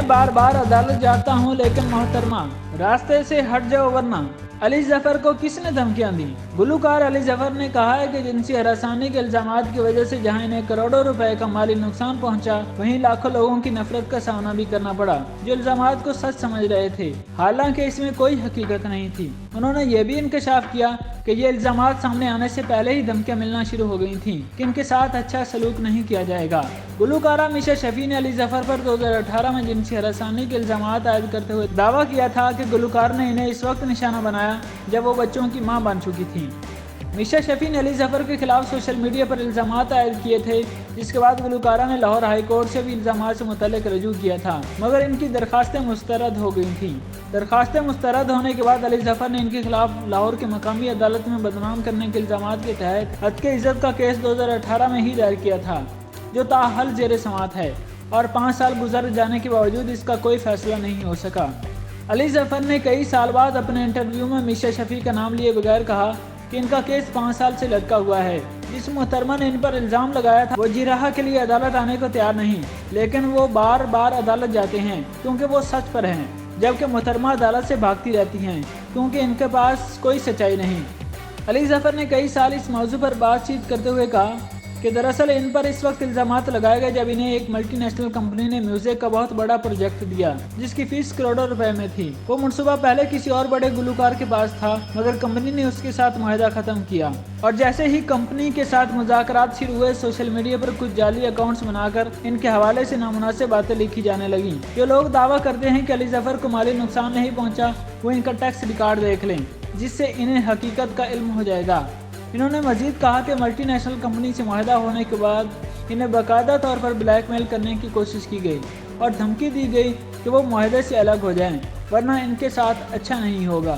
मैं बार बार अदालत जाता हूँ लेकिन मोहतरमा रास्ते से हट जाओ वरना। अली जफर को किसने धमकियां दी? गुलूकार अली जफर ने कहा है कि जिनसी हरासानी के इल्जामात की वजह से जहां इन्हें करोड़ों रुपए का माली नुकसान पहुंचा, वहीं लाखों लोगों की नफरत का सामना भी करना पड़ा जो इल्जामात को सच समझ रहे थे, हालांकि इसमें कोई हकीकत नहीं थी। उन्होंने ये भी इंकशाफ किया कि ये इल्जामात सामने आने से पहले ही धमकियां मिलना शुरू हो गई थीं कि इनके साथ अच्छा सलूक नहीं किया जाएगा। गुलूकारा मीशा शफी ने अली जफर पर 2018 में जिनसी हरासानी के इल्जामात आयद करते हुए दावा किया था कि गुलूकार ने इन्हें इस वक्त निशाना बनाया जब वो बच्चों की मां बन चुकी थी। मीशा शफी ने अली जफर के खिलाफ सोशल मीडिया पर इल्जामात आयद किए थे, जिसके बाद गुलूकारा ने लाहौर हाई कोर्ट से भी इल्जामात से मुतल्लिक रजू किया था, मगर इनकी दरखास्तें मुस्तरद हो गई थीं। दरखास्तें मुस्तरद होने के बाद अली जफर ने इनके खिलाफ लाहौर की मकामी अदालत में बदनाम करने के इल्जामात के तहत हत्के इज्जत का केस 2018 में ही दायर किया था, जो ताहल जेर समाअत है और 5 साल गुजर जाने के बावजूद इसका कोई फैसला नहीं हो सका। अली जफर ने कई साल बाद अपने इंटरव्यू में मीशा शफी का नाम लिए बगैर कहा कि इनका केस 5 साल से लटका हुआ है। जिस मोहतरमा ने इन पर इल्ज़ाम लगाया था वो जिरहा के लिए अदालत आने को तैयार नहीं, लेकिन वो बार बार अदालत जाते हैं क्योंकि वो सच पर हैं, जबकि मोहतरमा अदालत से भागती रहती हैं क्योंकि इनके पास कोई सच्चाई नहीं। अली जफर ने कई साल इस मौजू पर बातचीत करते हुए कहा कि दरअसल इन पर इस वक्त इल्जामात लगाए गए जब इन्हें एक मल्टीनेशनल कंपनी ने म्यूजिक का बहुत बड़ा प्रोजेक्ट दिया जिसकी फीस करोड़ों रुपए में थी। वो मनसूबा पहले किसी और बड़े गुलूकार के पास था, मगर कंपनी ने उसके साथ मुआहदा खत्म किया और जैसे ही कंपनी के साथ मुज़ाकरात शुरू हुए, सोशल मीडिया पर कुछ जाली अकाउंट्स बनाकर इनके हवाले से नामुनासिब बातें लिखी जाने लगी। जो लोग दावा करते हैं कि अली जफर को माली नुकसान नहीं पहुँचा, वो इनका टैक्स रिकॉर्ड देख लें, जिससे इन्हें हकीकत का इल्म हो जाएगा। इन्होंने मजीद कहा कि मल्टीनेशनल कंपनी से मुआहदा होने के बाद इन्हें बाकायदा तौर पर ब्लैकमेल करने की कोशिश की गई और धमकी दी गई कि वो मुआहदे से अलग हो जाएं, वरना इनके साथ अच्छा नहीं होगा।